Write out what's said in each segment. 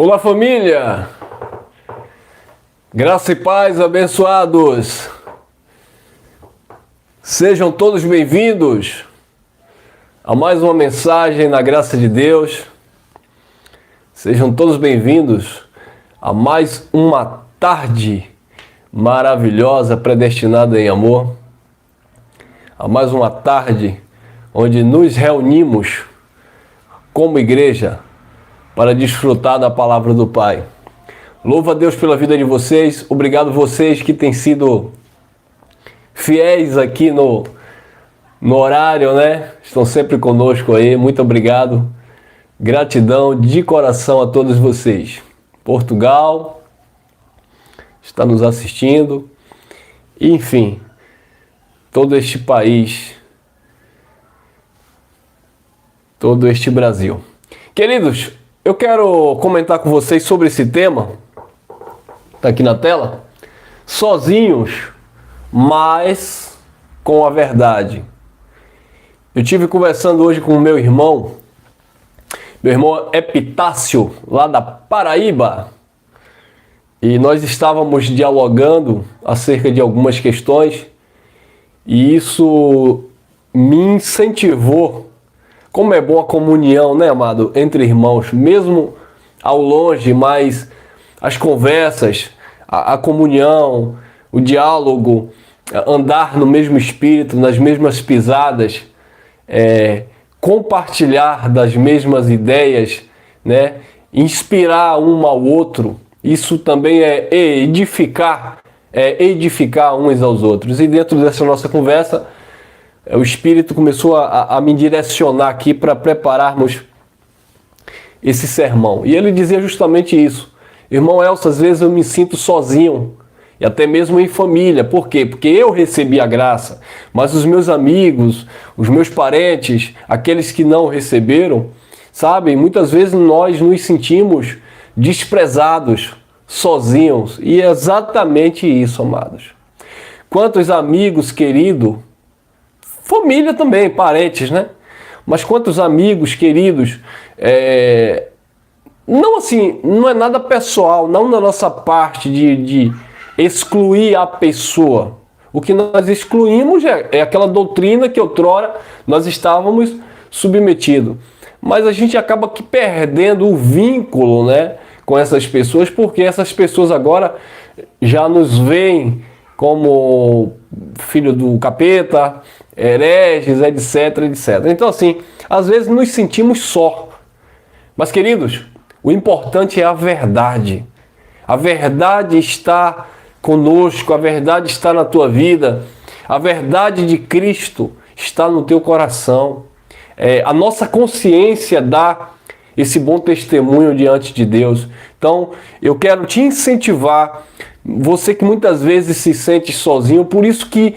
Olá, família! Graça e paz, abençoados! Sejam todos bem-vindos a mais uma mensagem na graça de Deus. Sejam todos bem-vindos a mais uma tarde maravilhosa, predestinada em amor. A mais uma tarde onde nos reunimos como igreja para desfrutar da palavra do Pai. Louvo a Deus pela vida de vocês. Obrigado vocês que têm sido fiéis aqui no horário, né? Estão sempre conosco aí. Muito obrigado. Gratidão de coração a todos vocês. Portugal está nos assistindo. Enfim, todo este país, todo este Brasil. Queridos, eu quero comentar com vocês sobre esse tema, está aqui na tela, sozinhos, mas com a verdade. Eu tive conversando hoje com o meu irmão Epitácio, lá da Paraíba, e nós estávamos dialogando acerca de algumas questões, e isso me incentivou. Como é boa a comunhão, né, amado? Entre irmãos, mesmo ao longe, mas as conversas, a comunhão, o diálogo, andar no mesmo espírito, nas mesmas pisadas, compartilhar das mesmas ideias, né? Inspirar um ao outro, isso também é edificar uns aos outros. E dentro dessa nossa conversa, o Espírito começou a me direcionar aqui para prepararmos esse sermão. E ele dizia justamente isso. Irmão Elcio, às vezes eu me sinto sozinho, e até mesmo em família. Por quê? Porque eu recebi a graça, mas os meus amigos, os meus parentes, aqueles que não receberam, sabem, muitas vezes nós nos sentimos desprezados, sozinhos. E é exatamente isso, amados. Quantos amigos queridos, família também, parentes, né? Mas quantos amigos queridos, não assim, não é nada pessoal, não da nossa parte de excluir a pessoa. O que nós excluímos é aquela doutrina que outrora nós estávamos submetidos. Mas a gente acaba aqui perdendo o vínculo, né, com essas pessoas, porque essas pessoas agora já nos veem como filho do capeta, hereges, etc, etc. Então, assim, às vezes nos sentimos só. Mas, queridos, o importante é a verdade. A verdade está conosco, a verdade está na tua vida, a verdade de Cristo está no teu coração. A nossa consciência dá esse bom testemunho diante de Deus. Então, eu quero te incentivar, você que muitas vezes se sente sozinho, por isso que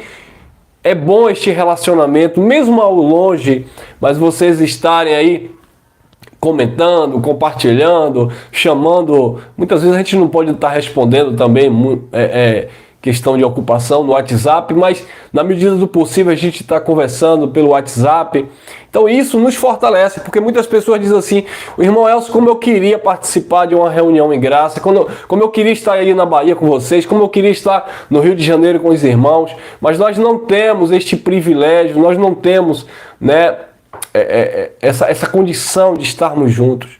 é bom este relacionamento, mesmo ao longe, mas vocês estarem aí comentando, compartilhando, chamando. Muitas vezes a gente não pode estar respondendo também, questão de ocupação no WhatsApp, mas na medida do possível a gente está conversando pelo WhatsApp. Então isso nos fortalece, porque muitas pessoas dizem assim: o irmão Elcio, como eu queria participar de uma reunião em graça, como eu queria estar aí na Bahia com vocês, como eu queria estar no Rio de Janeiro com os irmãos, mas nós não temos este privilégio, nós não temos, né, essa condição de estarmos juntos,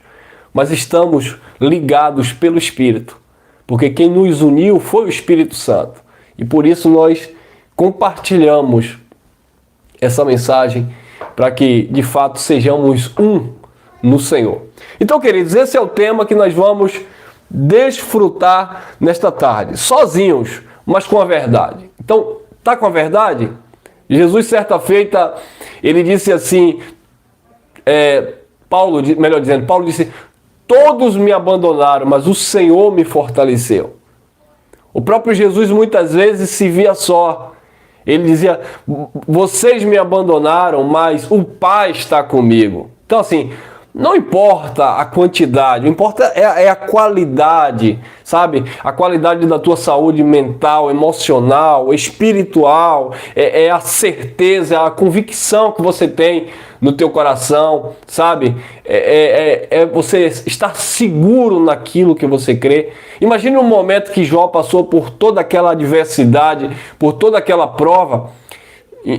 mas estamos ligados pelo Espírito. Porque quem nos uniu foi o Espírito Santo. E por isso nós compartilhamos essa mensagem para que, de fato, sejamos um no Senhor. Então, queridos, esse é o tema que nós vamos desfrutar nesta tarde. Sozinhos, mas com a verdade. Então, tá com a verdade? Jesus, certa feita, ele disse assim, Paulo disse: todos me abandonaram, mas o Senhor me fortaleceu. O próprio Jesus muitas vezes se via só. Ele dizia: vocês me abandonaram, mas o Pai está comigo. Então, assim, Não importa a quantidade, o importa é a qualidade, sabe? A qualidade da tua saúde mental, emocional, espiritual, é a certeza, a convicção que você tem no teu coração, sabe? É você estar seguro naquilo que você crê. Imagine um momento que Jó passou por toda aquela adversidade, por toda aquela prova.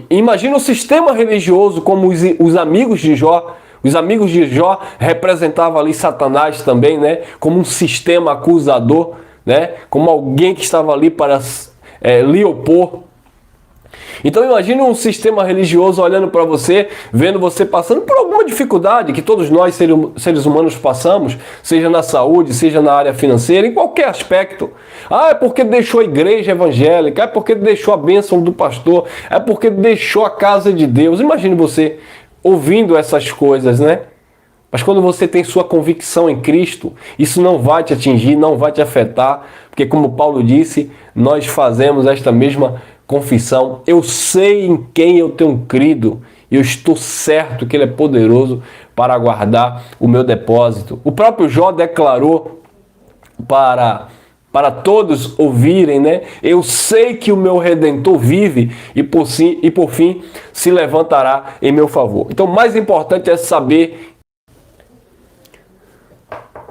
Imagina o sistema religioso como os amigos de Jó. Os amigos de Jó representavam ali Satanás também, né? Como um sistema acusador, né? Como alguém que estava ali para lhe opor. Então imagine um sistema religioso olhando para você, vendo você passando por alguma dificuldade que todos nós, seres humanos, passamos, seja na saúde, seja na área financeira, em qualquer aspecto. Ah, é porque deixou a igreja evangélica, é porque deixou a bênção do pastor, é porque deixou a casa de Deus. Imagine você ouvindo essas coisas, né? Mas quando você tem sua convicção em Cristo, isso não vai te atingir, não vai te afetar, porque como Paulo disse, nós fazemos esta mesma confissão. Eu sei em quem eu tenho crido, e eu estou certo que Ele é poderoso para guardar o meu depósito. O próprio Jó declarou para todos ouvirem, né? Eu sei que o meu Redentor vive e por fim se levantará em meu favor. Então, o mais importante é saber.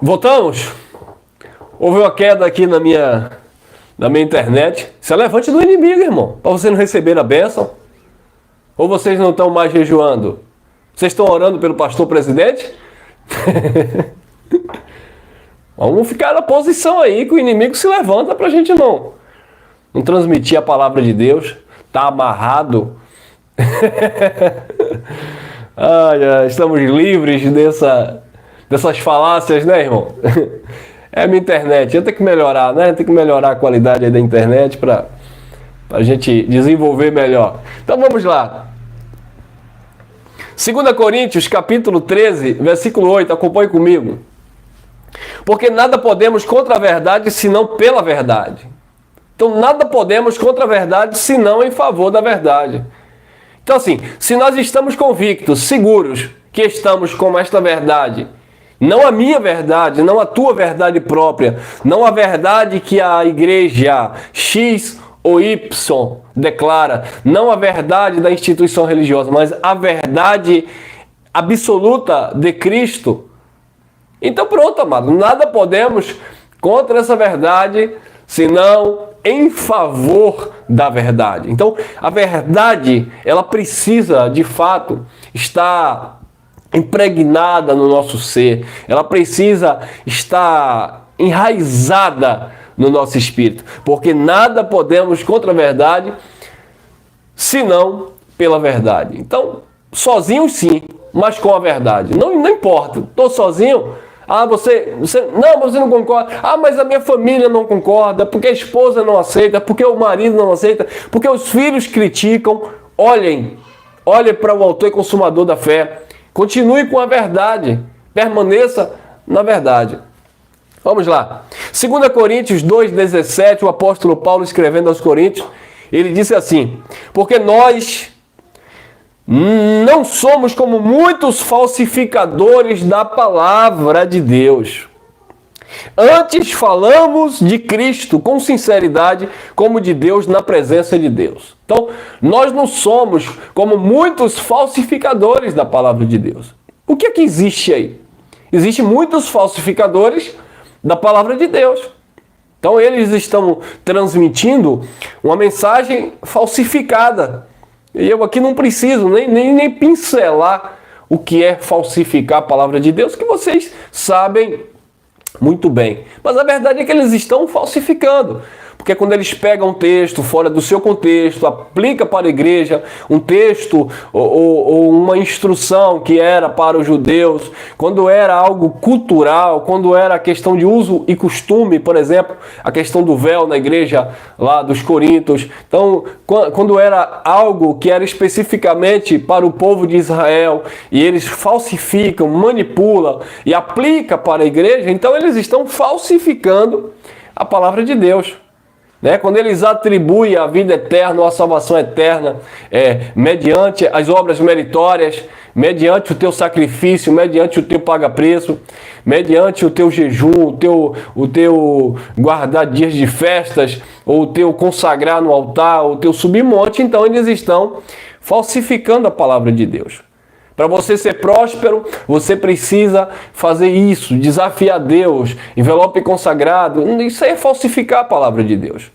Voltamos? Houve uma queda aqui na minha internet. Se levante do inimigo, irmão, para você não receber a bênção. Ou vocês não estão mais jejuando? Vocês estão orando pelo pastor presidente? Vamos ficar na posição aí que o inimigo se levanta para a gente não transmitir a palavra de Deus. Está amarrado. Estamos livres dessas falácias, né, irmão? É a minha internet. Eu tenho que melhorar, né? Tem que melhorar a qualidade aí da internet para a gente desenvolver melhor. Então vamos lá. 2 Coríntios, capítulo 13, versículo 8. Acompanhe comigo. Porque nada podemos contra a verdade, senão pela verdade. Então, nada podemos contra a verdade, senão em favor da verdade. Então, assim, se nós estamos convictos, seguros, que estamos com esta verdade, não a minha verdade, não a tua verdade própria, não a verdade que a igreja X ou Y declara, não a verdade da instituição religiosa, mas a verdade absoluta de Cristo. Então pronto, amado, nada podemos contra essa verdade, senão em favor da verdade. Então a verdade, ela precisa de fato estar impregnada no nosso ser, ela precisa estar enraizada no nosso espírito, porque nada podemos contra a verdade, senão pela verdade. Então, sozinho sim, mas com a verdade. Não importa, estou sozinho. Você não concorda. Mas a minha família não concorda, porque a esposa não aceita, porque o marido não aceita, porque os filhos criticam. Olhem para o autor e consumador da fé. Continue com a verdade. Permaneça na verdade. Vamos lá. 2 Coríntios 2,17, o apóstolo Paulo escrevendo aos Coríntios, ele disse assim: porque nós não somos como muitos falsificadores da palavra de Deus. Antes falamos de Cristo com sinceridade, como de Deus na presença de Deus. Então, nós não somos como muitos falsificadores da palavra de Deus. O que é que existe aí? Existem muitos falsificadores da palavra de Deus. Então, eles estão transmitindo uma mensagem falsificada. E eu aqui não preciso nem pincelar o que é falsificar a palavra de Deus, que vocês sabem muito bem. Mas a verdade é que eles estão falsificando. Porque quando eles pegam um texto fora do seu contexto, aplica para a igreja um texto ou uma instrução que era para os judeus, quando era algo cultural, quando era a questão de uso e costume, por exemplo, a questão do véu na igreja lá dos Coríntios. Então, quando era algo que era especificamente para o povo de Israel e eles falsificam, manipulam e aplicam para a igreja, então eles estão falsificando a palavra de Deus. né? Quando eles atribuem a vida eterna ou a salvação eterna mediante as obras meritórias, mediante o teu sacrifício, mediante o teu paga-preço, mediante o teu jejum, o teu guardar dias de festas, ou o teu consagrar no altar, ou o teu subir monte, então eles estão falsificando a palavra de Deus. Para você ser próspero, você precisa fazer isso, desafiar Deus, envelope consagrado. Isso aí é falsificar a palavra de Deus.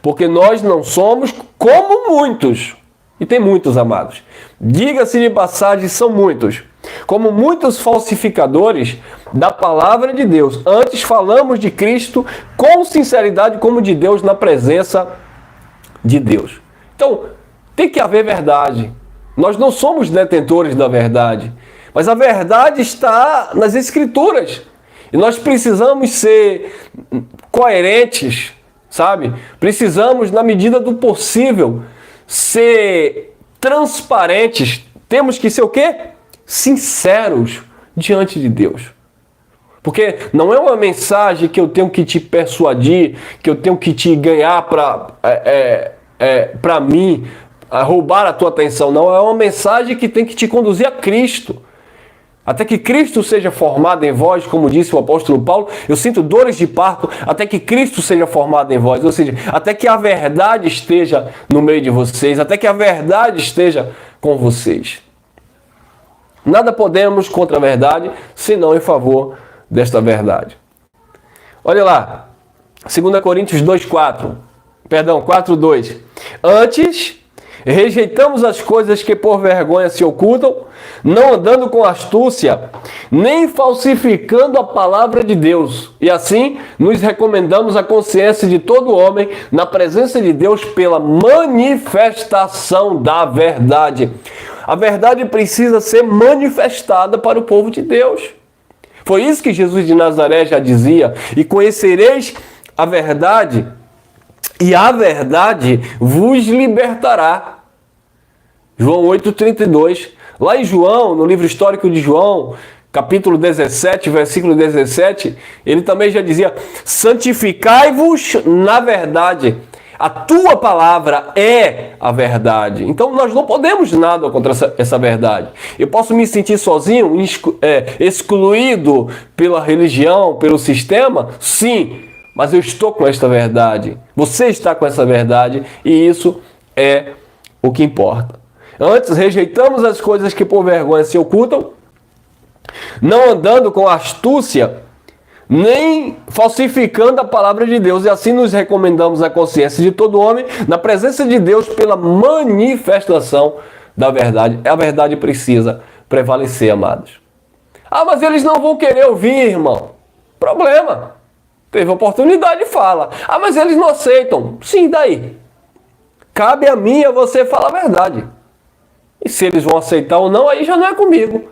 Porque nós não somos como muitos. E tem muitos, amados. Diga-se de passagem, são muitos. Como muitos falsificadores da palavra de Deus. Antes falamos de Cristo com sinceridade como de Deus na presença de Deus. Então, tem que haver verdade. Nós não somos detentores da verdade, mas a verdade está nas Escrituras. E nós precisamos ser coerentes, sabe? Precisamos, na medida do possível, ser transparentes. Temos que ser o quê? Sinceros diante de Deus. Porque não é uma mensagem que eu tenho que te persuadir, que eu tenho que te ganhar para mim, a roubar a tua atenção. Não, é uma mensagem que tem que te conduzir a Cristo. Até que Cristo seja formado em vós, como disse o apóstolo Paulo, eu sinto dores de parto, até que Cristo seja formado em vós. Ou seja, até que a verdade esteja no meio de vocês, até que a verdade esteja com vocês. Nada podemos contra a verdade, senão em favor desta verdade. Olha lá, 2 Coríntios 4:2. Antes, rejeitamos as coisas que por vergonha se ocultam, não andando com astúcia, nem falsificando a palavra de Deus. E assim, nos recomendamos a consciência de todo homem na presença de Deus pela manifestação da verdade. A verdade precisa ser manifestada para o povo de Deus. Foi isso que Jesus de Nazaré já dizia: e conhecereis a verdade, e a verdade vos libertará. João 8,32. Lá em João, no livro histórico de João, capítulo 17, versículo 17, ele também já dizia: santificai-vos na verdade. A tua palavra é a verdade. Então nós não podemos nada contra essa verdade. Eu posso me sentir sozinho, excluído pela religião, pelo sistema? Sim, mas eu estou com esta verdade. Você está com essa verdade e isso é o que importa. Antes, rejeitamos as coisas que por vergonha se ocultam, não andando com astúcia, nem falsificando a palavra de Deus. E assim nos recomendamos a consciência de todo homem na presença de Deus pela manifestação da verdade. A verdade precisa prevalecer, amados. Ah, mas eles não vão querer ouvir, irmão. Problema. Teve oportunidade, fala. Ah, mas eles não aceitam. Sim, daí? Cabe a mim e a você falar a verdade. E se eles vão aceitar ou não, aí já não é comigo.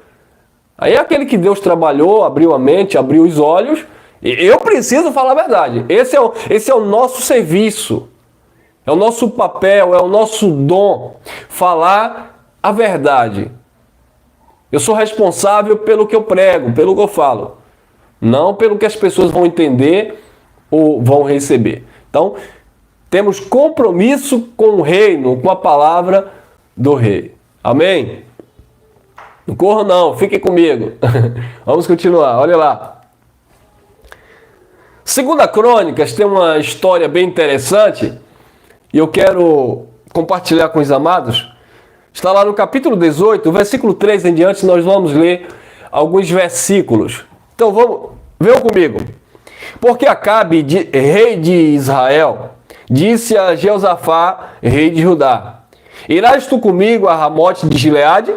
Aí é aquele que Deus trabalhou, abriu a mente, abriu os olhos. E eu preciso falar a verdade. Esse é o nosso serviço. É o nosso papel, é o nosso dom. Falar a verdade. Eu sou responsável pelo que eu prego, pelo que eu falo. Não pelo que as pessoas vão entender ou vão receber. Então, temos compromisso com o reino, com a palavra do rei. Amém? Não corram não, fiquem comigo. Vamos continuar, olha lá. 2 Crônicas tem uma história bem interessante e eu quero compartilhar com os amados. Está lá no capítulo 18, versículo 3 em diante, nós vamos ler alguns versículos. Então vamos, venham comigo. Porque Acabe, rei de Israel, disse a Jeosafá, rei de Judá: irás tu comigo a Ramote de Gileade?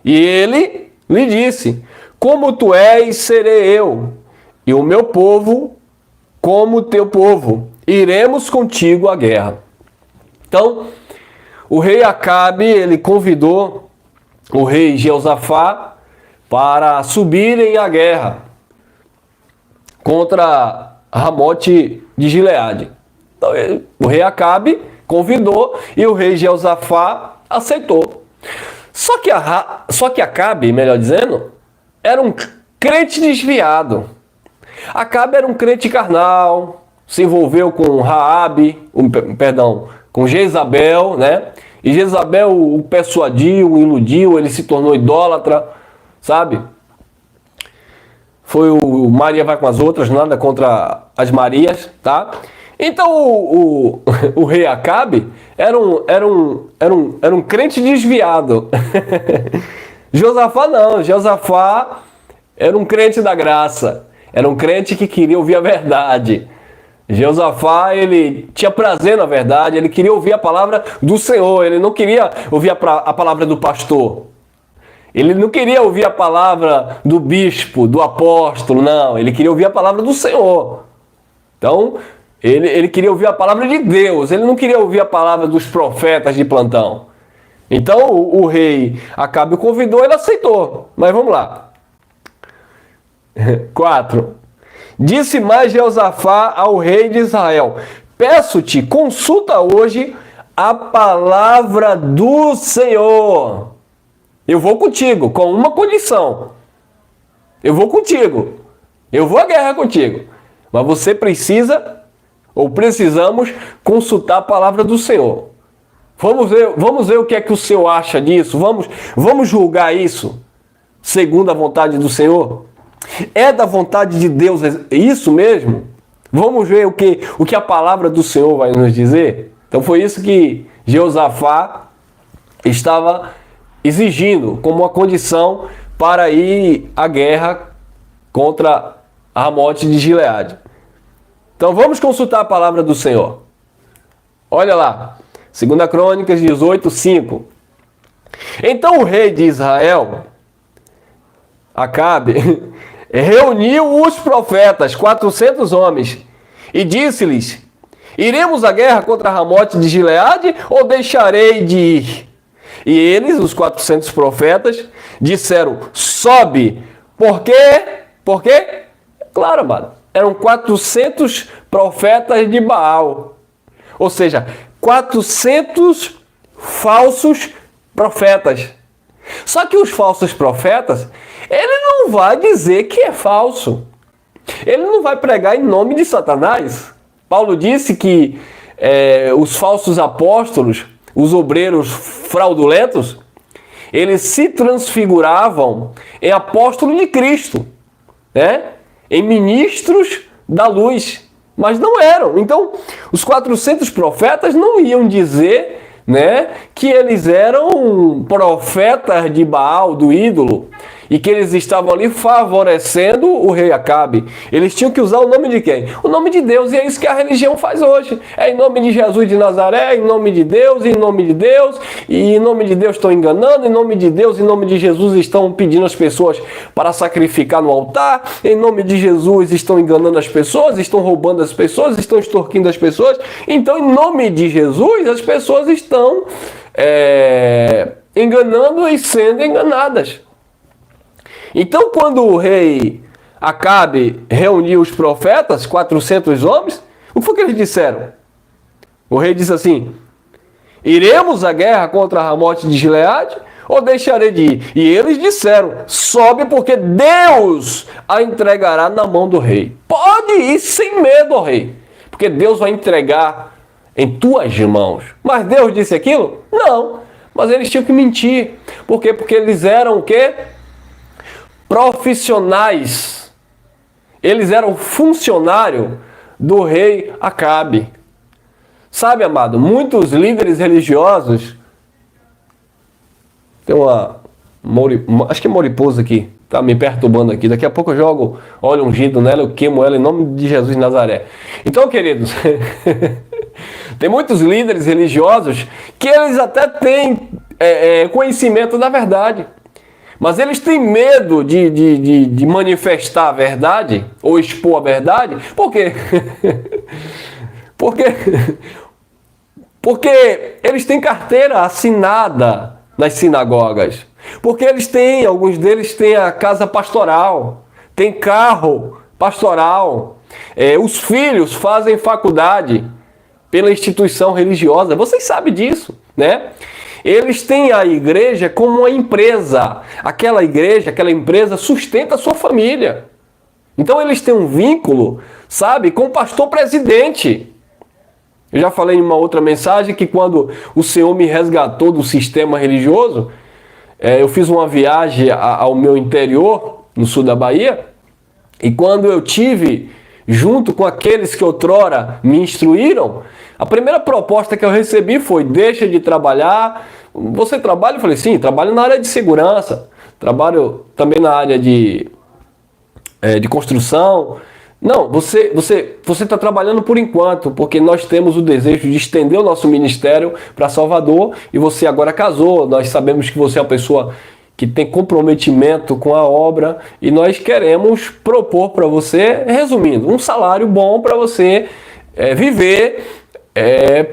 E ele lhe disse: como tu és, serei eu, e o meu povo como o teu povo. Iremos contigo à guerra. Então, o rei Acabe, ele convidou o rei Jeosafá para subirem à guerra contra Ramote de Gileade. Então, o rei Acabe convidou e o rei Jeosafá aceitou. Só que Acabe, melhor dizendo, era um crente desviado. Acabe era um crente carnal, se envolveu com com Jezabel, né? E Jezabel o persuadiu, o iludiu, ele se tornou idólatra, sabe? Foi o Maria vai com as outras, nada contra as Marias, tá? Então o rei Acabe era um crente desviado. Josafá não, Josafá era um crente da graça, era um crente que queria ouvir a verdade. Josafá, ele tinha prazer na verdade, ele queria ouvir a palavra do Senhor, ele não queria ouvir a palavra do pastor. Ele não queria ouvir a palavra do bispo, do apóstolo, não, ele queria ouvir a palavra do Senhor. Então, ele queria ouvir a palavra de Deus, ele não queria ouvir a palavra dos profetas de plantão. Então, o rei Acabe o convidou, ele aceitou. Mas vamos lá. 4. Disse mais Josafá ao rei de Israel: peço-te, consulta hoje a palavra do Senhor. Eu vou contigo, com uma condição. Eu vou contigo. Eu vou à guerra contigo. Mas você precisa, ou precisamos, consultar a palavra do Senhor. Vamos ver o que é que o Senhor acha disso. Vamos julgar isso segundo a vontade do Senhor. É da vontade de Deus isso mesmo? Vamos ver o que a palavra do Senhor vai nos dizer? Então foi isso que Josafá estava exigindo como uma condição para ir à guerra contra Ramote de Gileade. Então vamos consultar a palavra do Senhor. Olha lá, 2 Crônicas 18, 5. Então o rei de Israel, Acabe, reuniu os profetas, 400 homens, e disse-lhes: iremos à guerra contra Ramote de Gileade ou deixarei de ir? E eles, os 400 profetas, disseram: sobe. Por quê? Por quê? Claro, amado, eram 400 profetas de Baal. Ou seja, 400 falsos profetas. Só que os falsos profetas, ele não vai dizer que é falso. Ele não vai pregar em nome de Satanás. Paulo disse que os falsos apóstolos, os obreiros fraudulentos, eles se transfiguravam em apóstolos de Cristo, né? Em ministros da luz, mas não eram. Então, os 400 profetas não iam dizer, né, que eles eram profetas de Baal, do ídolo, e que eles estavam ali favorecendo o rei Acabe. Eles tinham que usar o nome de quem? O nome de Deus, e é isso que a religião faz hoje. É em nome de Jesus de Nazaré, em nome de Deus, em nome de Deus, e em nome de Deus estão enganando, em nome de Deus, em nome de Jesus estão pedindo as pessoas para sacrificar no altar, em nome de Jesus estão enganando as pessoas, estão roubando as pessoas, estão extorquindo as pessoas. Então, em nome de Jesus, as pessoas estão enganando e sendo enganadas. Então, quando o rei Acabe reuniu os profetas, 400 homens, o que foi que eles disseram? O rei disse assim: iremos à guerra contra Ramote de Gileade ou deixarei de ir? E eles disseram: sobe, porque Deus a entregará na mão do rei. Pode ir sem medo, ó rei, porque Deus vai entregar em tuas mãos. Mas Deus disse aquilo? Não. Mas eles tinham que mentir. Por quê? Porque eles eram o quê? Profissionais. Eles eram funcionário do rei Acabe. Sabe, amado, muitos líderes religiosos, tem acho que é mariposa aqui, tá me perturbando aqui, daqui a pouco eu jogo óleo ungido nela, eu queimo ela em nome de Jesus de Nazaré. Então, queridos, tem muitos líderes religiosos que eles até têm conhecimento da verdade, mas eles têm medo de manifestar a verdade ou expor a verdade. Por quê? Porque eles têm carteira assinada nas sinagogas. Porque alguns deles têm a casa pastoral, tem carro pastoral. Os filhos fazem faculdade pela instituição religiosa. Vocês sabem disso, né? Eles têm a igreja como uma empresa. Aquela empresa sustenta a sua família. Então eles têm um vínculo sabe? Com o pastor presidente. Eu já falei em uma outra mensagem que quando o Senhor me resgatou do sistema religioso, eu fiz uma viagem ao meu interior, no sul da Bahia, e quando eu tive junto com aqueles que outrora me instruíram, a primeira proposta que eu recebi foi: deixa de trabalhar. Você trabalha? Eu falei: sim, trabalho na área de segurança, trabalho também na área de construção. Não, você está trabalhando por enquanto, porque nós temos o desejo de estender o nosso ministério para Salvador, e você agora casou, nós sabemos que você é uma pessoa que tem comprometimento com a obra, e nós queremos propor para você, resumindo, um salário bom para você viver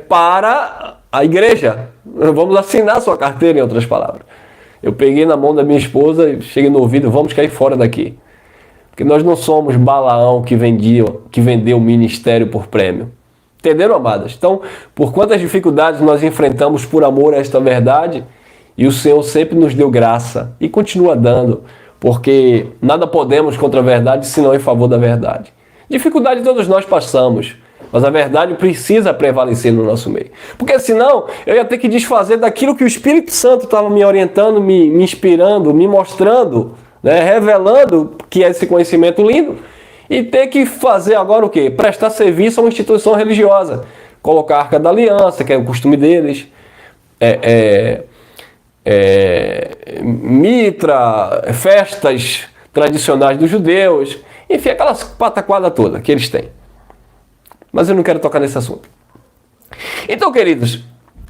para a igreja. Vamos assinar sua carteira, em outras palavras. Eu peguei na mão da minha esposa e cheguei no ouvido: vamos cair fora daqui. Porque nós não somos Balaão que vendeu o ministério por prêmio. Entenderam, amadas? Então, por quantas dificuldades nós enfrentamos por amor a esta verdade, e o Senhor sempre nos deu graça e continua dando, porque nada podemos contra a verdade senão em favor da verdade. Dificuldade todos nós passamos, mas a verdade precisa prevalecer no nosso meio. Porque senão eu ia ter que desfazer daquilo que o Espírito Santo estava me orientando, me inspirando, me mostrando, revelando que é esse conhecimento lindo, e ter que fazer agora o quê? Prestar serviço a uma instituição religiosa, colocar a Arca da Aliança, que é o costume deles, mitra, festas tradicionais dos judeus, enfim, aquelas pataquadas todas que eles têm. Mas eu não quero tocar nesse assunto. Então, queridos,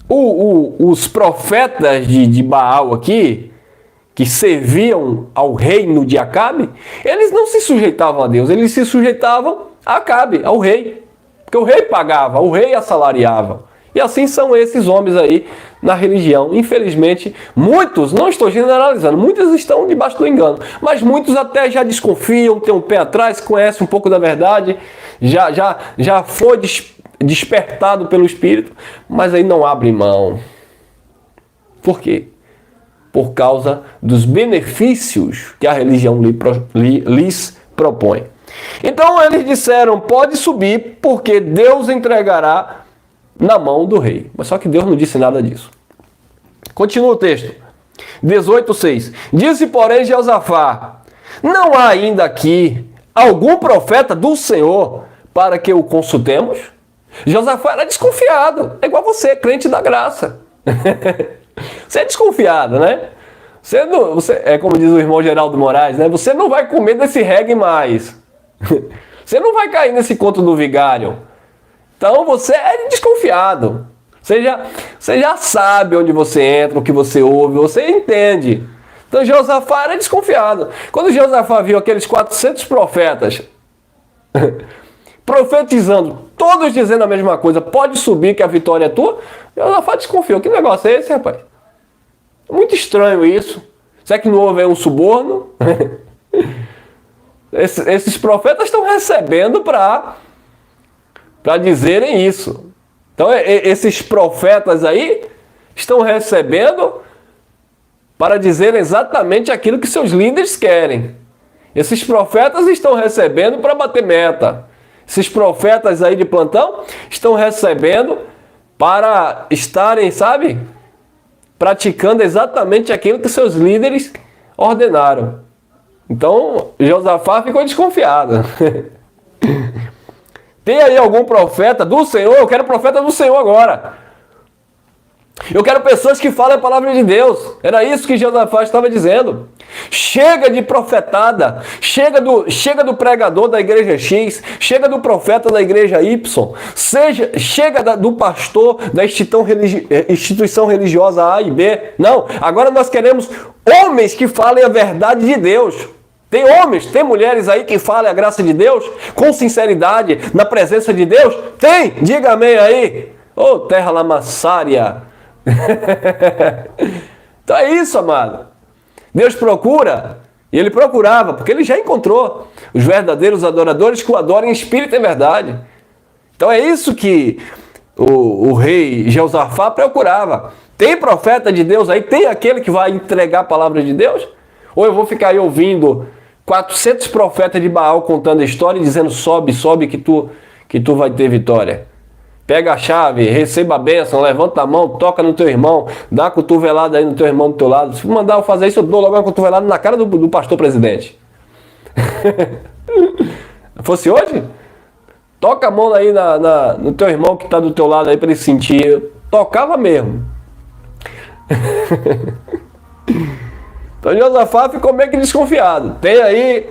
os profetas de Baal aqui, que serviam ao reino de Acabe, eles não se sujeitavam a Deus, eles se sujeitavam a Acabe, ao rei. Porque o rei pagava, o rei assalariava. E assim são esses homens aí na religião. Infelizmente, muitos, não estou generalizando, muitos estão debaixo do engano, mas muitos até já desconfiam, têm um pé atrás, conhecem um pouco da verdade, já foi despertado pelo Espírito, mas aí não abrem mão. Por quê? Por causa dos benefícios que a religião lhes propõe. Então eles disseram: pode subir, porque Deus entregará na mão do rei. Mas só que Deus não disse nada disso. Continua o texto. 18:6. Disse, porém, Josafá: não há ainda aqui algum profeta do Senhor para que o consultemos? Josafá era desconfiado. É igual você, crente da graça. Você é desconfiado, né? Você é como diz o irmão Geraldo Moraes, né? Você não vai comer desse reggae mais. Você não vai cair nesse conto do vigário. Então você é desconfiado. Você já sabe onde você entra, o que você ouve, você entende. Então Josafá era desconfiado. Quando Josafá viu aqueles 400 profetas profetizando, todos dizendo a mesma coisa: pode subir que a vitória é tua, Josafá desconfiou. Que negócio é esse, rapaz? Muito estranho isso. Será que não houve um suborno? Esses profetas estão recebendo para dizerem isso. Então esses profetas aí estão recebendo para dizer exatamente aquilo que seus líderes querem. Esses profetas estão recebendo para bater meta. Esses profetas aí de plantão estão recebendo para estarem, sabe, praticando exatamente aquilo que seus líderes ordenaram. Então, Josafá ficou desconfiado. Tem aí algum profeta do Senhor? Eu quero profeta do Senhor agora. Eu quero pessoas que falem a palavra de Deus. Era isso que Josafá estava dizendo. Chega de profetada, chega do pregador da igreja X, chega do profeta da igreja Y, chega do pastor da instituição religiosa A e B. Não, agora nós queremos homens que falem a verdade de Deus. Tem homens, tem mulheres aí que falem a graça de Deus com sinceridade, na presença de Deus? Tem! Diga amém aí. Ô, terra lamassária. Então é isso, amado. Deus procura, e ele procurava, porque ele já encontrou os verdadeiros adoradores que o adoram em espírito e verdade. Então é isso que o rei Josafá procurava. Tem profeta de Deus aí? Tem aquele que vai entregar a palavra de Deus? Ou eu vou ficar aí ouvindo 400 profetas de Baal contando a história e dizendo: sobe, sobe que tu vai ter vitória. Pega a chave, receba a bênção, levanta a mão, toca no teu irmão, dá uma cotovelada aí no teu irmão do teu lado. Se mandar eu fazer isso, eu dou logo uma cotovelada na cara do pastor presidente. Fosse hoje? Toca a mão aí no teu irmão que está do teu lado aí para ele sentir. Eu tocava mesmo. Então Josafá ficou meio que desconfiado. Tem aí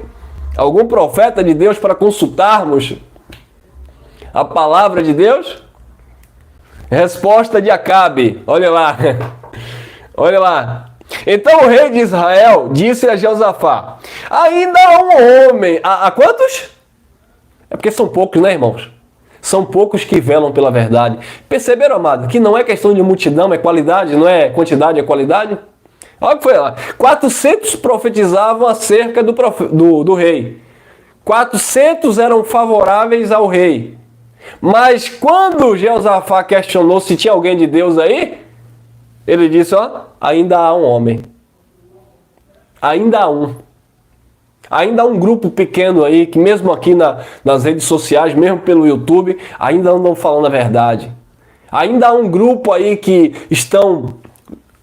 algum profeta de Deus para consultarmos a palavra de Deus? Resposta de Acabe. Olha lá. Olha lá. Então o rei de Israel disse a Josafá: ainda há um homem. A quantos? É porque são poucos, né, irmãos? São poucos que velam pela verdade. Perceberam, amado, que não é questão de multidão, é qualidade, não é quantidade, é qualidade? Olha o que foi lá. 400 profetizavam acerca do rei. 400 eram favoráveis ao rei. Mas quando Josafá questionou se tinha alguém de Deus aí, ele disse: ó, ainda há um homem. Ainda há um. Ainda há um grupo pequeno aí, que mesmo aqui nas redes sociais, mesmo pelo YouTube, ainda andam falando a verdade. Ainda há um grupo aí que estão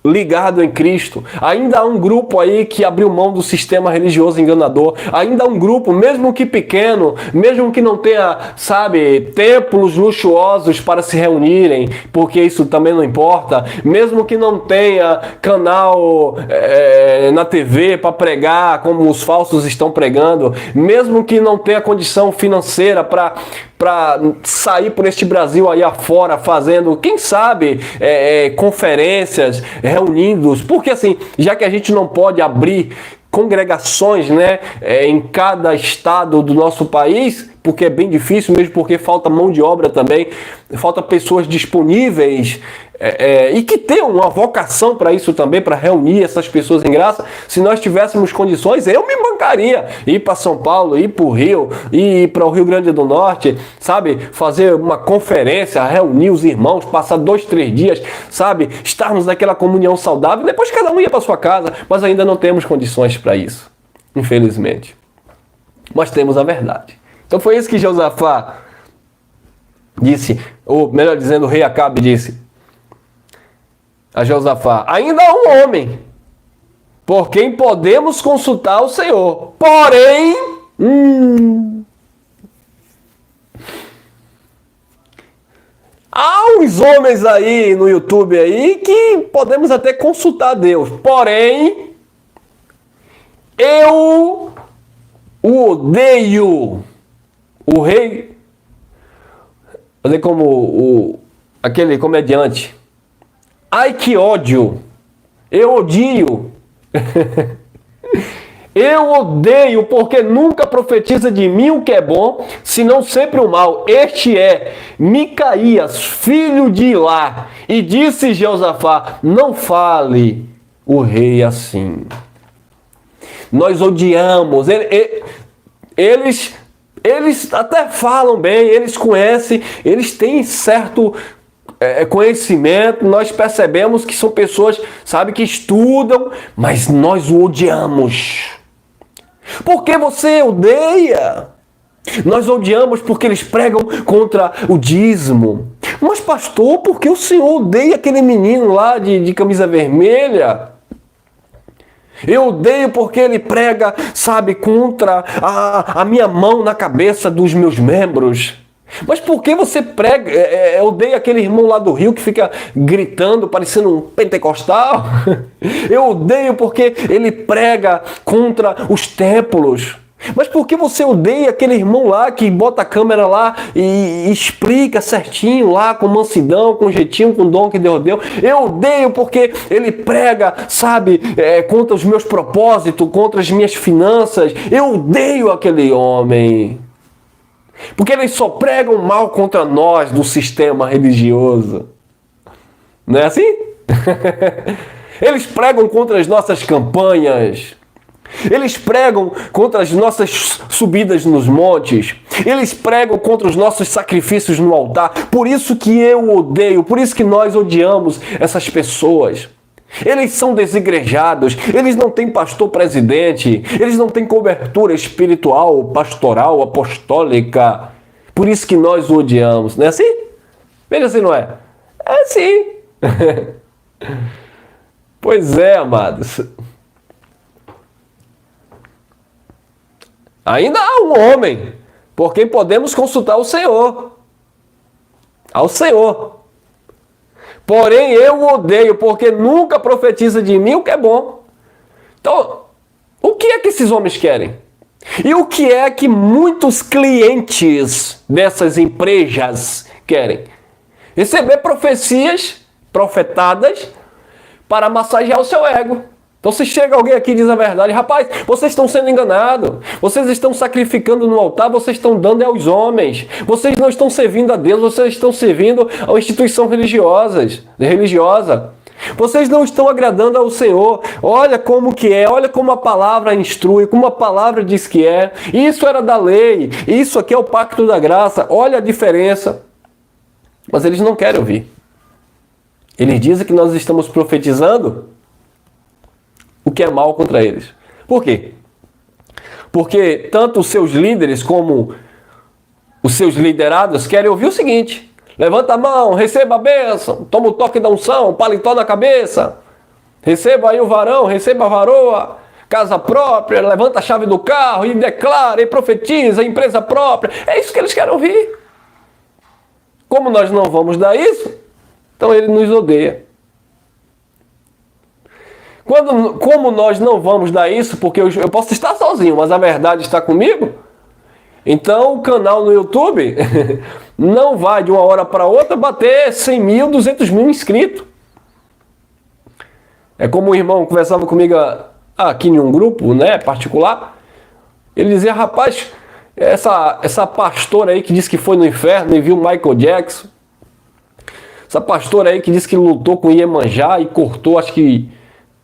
ligado em Cristo. Ainda há um grupo aí que abriu mão do sistema religioso enganador. Ainda há um grupo, mesmo que pequeno, mesmo que não tenha, templos luxuosos para se reunirem, porque isso também não importa, mesmo que não tenha canal na TV para pregar como os falsos estão pregando, mesmo que não tenha condição financeira para sair por este Brasil aí afora fazendo, quem sabe, conferências, reunidos, porque assim, já que a gente não pode abrir congregações, né, em cada estado do nosso país, porque é bem difícil, mesmo porque falta mão de obra também, falta pessoas disponíveis e que tenham uma vocação para isso também, para reunir essas pessoas em graça. Se nós tivéssemos condições, eu me bancaria, ir para São Paulo, ir para o Rio, ir para o Rio Grande do Norte, fazer uma conferência, reunir os irmãos, passar 2, 3 dias, estarmos naquela comunhão saudável, depois cada um ia para sua casa, mas ainda não temos condições para isso, infelizmente. Mas temos a verdade. Então foi isso que Josafá disse, ou melhor dizendo, o rei Acabe disse a Josafá: ainda há um homem por quem podemos consultar o Senhor. Porém, há uns homens aí no YouTube aí que podemos até consultar Deus. Porém, eu o odeio. O rei, fazer como aquele comediante: ai que ódio, eu odio. Eu odeio, porque nunca profetiza de mim o que é bom, senão sempre o mal. Este é Micaías, filho de Ilá. E disse Josafá: não fale o rei assim. Nós odiamos. Eles até falam bem, eles conhecem, eles têm certo conhecimento, nós percebemos que são pessoas, que estudam, mas nós o odiamos. Por que você odeia? Nós odiamos porque eles pregam contra o dízimo. Mas pastor, por que o senhor odeia aquele menino lá de camisa vermelha? Eu odeio porque ele prega, contra a minha mão na cabeça dos meus membros. Mas por que você prega, odeia aquele irmão lá do Rio que fica gritando, parecendo um pentecostal? Eu odeio porque ele prega contra os templos. Mas por que você odeia aquele irmão lá que bota a câmera lá e explica certinho lá, com mansidão, com jeitinho, com dom que Deus deu? Eu odeio porque ele prega, contra os meus propósitos, contra as minhas finanças. Eu odeio aquele homem. Porque eles só pregam mal contra nós do sistema religioso. Não é assim? Eles pregam contra as nossas campanhas. Eles pregam contra as nossas subidas nos montes. Eles pregam contra os nossos sacrifícios no altar. Por isso que eu odeio, por isso que nós odiamos essas pessoas. Eles são desigrejados, eles não têm pastor presidente, eles não têm cobertura espiritual, pastoral, apostólica. Por isso que nós o odiamos, não é assim? Veja se não é. É sim. Pois é, amados. Ainda há um homem por quem podemos consultar o Senhor. Ao Senhor. Porém, eu o odeio, porque nunca profetiza de mim o que é bom. Então, o que é que esses homens querem? E o que é que muitos clientes dessas empresas querem? Receber profecias profetadas para massagear o seu ego. Então, se chega alguém aqui e diz a verdade, rapaz, vocês estão sendo enganados, vocês estão sacrificando no altar, vocês estão dando aos homens, vocês não estão servindo a Deus, vocês estão servindo a uma instituição religiosa. Vocês não estão agradando ao Senhor. Olha como que é, olha como a palavra instrui, como a palavra diz que é. Isso era da lei, isso aqui é o pacto da graça. Olha a diferença. Mas eles não querem ouvir. Eles dizem que nós estamos profetizando o que é mal contra eles. Por quê? Porque tanto os seus líderes como os seus liderados querem ouvir o seguinte: levanta a mão, receba a bênção, toma o toque da unção, paletó na cabeça, receba aí o varão, receba a varoa, casa própria, levanta a chave do carro e declara e profetiza, empresa própria. É isso que eles querem ouvir. Como nós não vamos dar isso, então ele nos odeia. Como nós não vamos dar isso, porque eu posso estar sozinho, mas a verdade está comigo, então o canal no YouTube não vai de uma hora para outra bater 100 mil, 200 mil inscritos. É como um irmão conversava comigo aqui em um grupo, né, particular. Ele dizia, rapaz, essa pastora aí que disse que foi no inferno e viu Michael Jackson, essa pastora aí que disse que lutou com Iemanjá e cortou, acho que,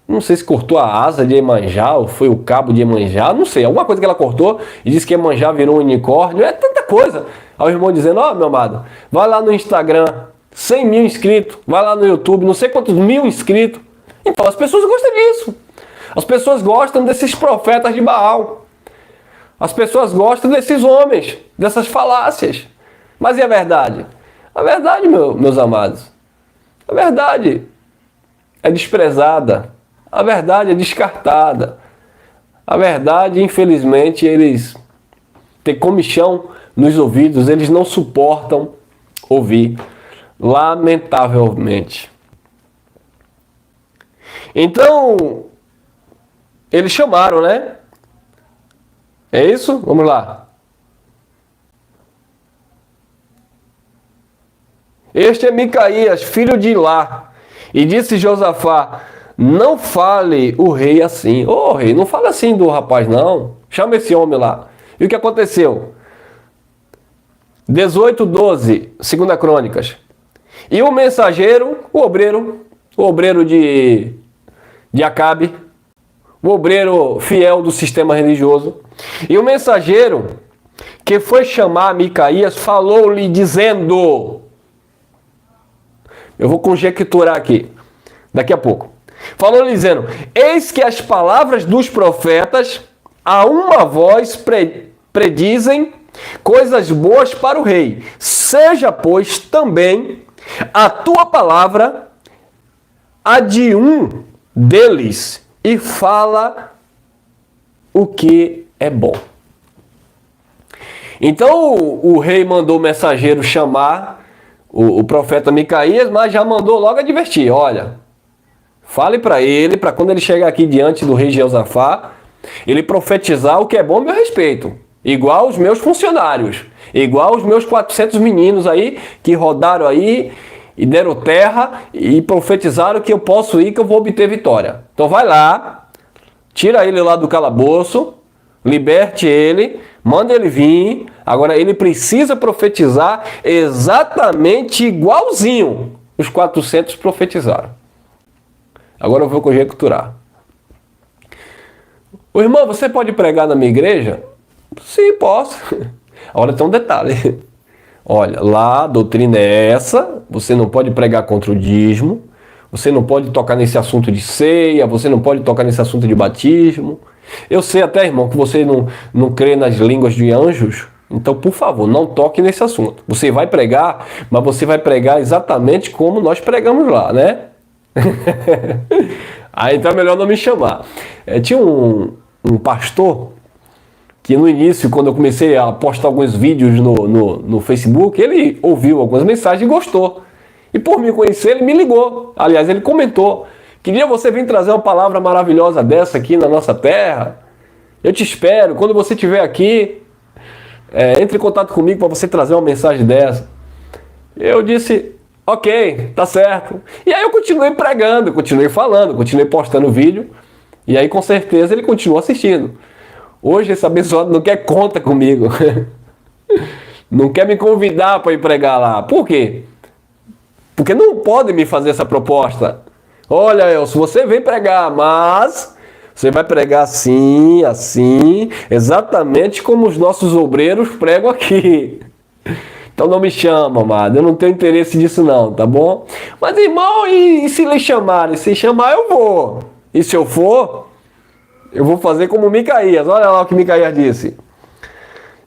não sei se cortou a asa de Iemanjá ou foi o cabo de Iemanjá, não sei, alguma coisa que ela cortou e disse que Iemanjá virou um unicórnio, é tanta coisa. Aí o irmão dizendo, ó, meu amado, vai lá no Instagram, 100 mil inscritos, vai lá no YouTube, não sei quantos mil inscritos. Então as pessoas gostam disso. As pessoas gostam desses profetas de Baal. As pessoas gostam desses homens, dessas falácias. Mas e a verdade? A verdade, meus amados, a verdade é desprezada. A verdade é descartada. A verdade, infelizmente, eles têm comichão nos ouvidos, eles não suportam ouvir, lamentavelmente. Então, eles chamaram, né? É isso? Vamos lá. Este é Micaías, filho de Ilá. E disse Josafá, não fale o rei assim. Ô rei, não fala assim do rapaz não. Chama esse homem lá. E o que aconteceu? 18:12, 2 Crônicas. E o mensageiro, o obreiro de Acabe, o obreiro fiel do sistema religioso, e o mensageiro que foi chamar Micaías falou-lhe dizendo, eu vou conjecturar aqui, daqui a pouco, falou-lhe dizendo, eis que as palavras dos profetas a uma voz predizem coisas boas para o rei, seja pois também a tua palavra a de um deles e fala o que é bom. Então o rei mandou o mensageiro chamar o profeta Micaías, mas já mandou logo advertir, olha, fale para ele, para quando ele chegar aqui diante do rei Josafá, ele profetizar o que é bom a meu respeito, igual os meus funcionários, igual os meus 400 meninos aí que rodaram aí e deram terra e profetizaram que eu posso ir, que eu vou obter vitória. Então vai lá, tira ele lá do calabouço, liberte ele, manda ele vir. Agora ele precisa profetizar exatamente igualzinho os 400 profetizaram. Agora eu vou conjecturar. O irmão, você pode pregar na minha igreja? Sim, posso. Agora tem um detalhe. Olha, lá a doutrina é essa, você não pode pregar contra o dízimo, Você não pode tocar nesse assunto de ceia, você não pode tocar nesse assunto de batismo. Eu sei até, irmão, que você não crê nas línguas de anjos, então, por favor, não toque nesse assunto. Você vai pregar, mas você vai pregar exatamente como nós pregamos lá, né? Aí então é melhor não me chamar. Tinha um pastor que no início, quando eu comecei a postar alguns vídeos no Facebook, ele ouviu algumas mensagens e gostou. E por me conhecer, ele me ligou. Aliás, ele comentou: queria você vir trazer uma palavra maravilhosa dessa aqui na nossa terra. Eu te espero. Quando você estiver aqui, entre em contato comigo para você trazer uma mensagem dessa. Eu disse: ok, tá certo. E aí eu continuei pregando, continuei falando, continuei postando vídeo. E aí com certeza ele continua assistindo. Hoje esse abençoado não quer conta comigo. Não quer me convidar para ir pregar lá. Por quê? Porque não pode me fazer essa proposta. Olha, Elcio, você vem pregar, mas você vai pregar assim, assim, exatamente como os nossos obreiros pregam aqui. Então não me chama, amado. Eu não tenho interesse nisso não, tá bom? Mas, irmão, e se lhe chamarem? Se chamar, eu vou. E se eu for, eu vou fazer como Micaías. Olha lá o que Micaías disse.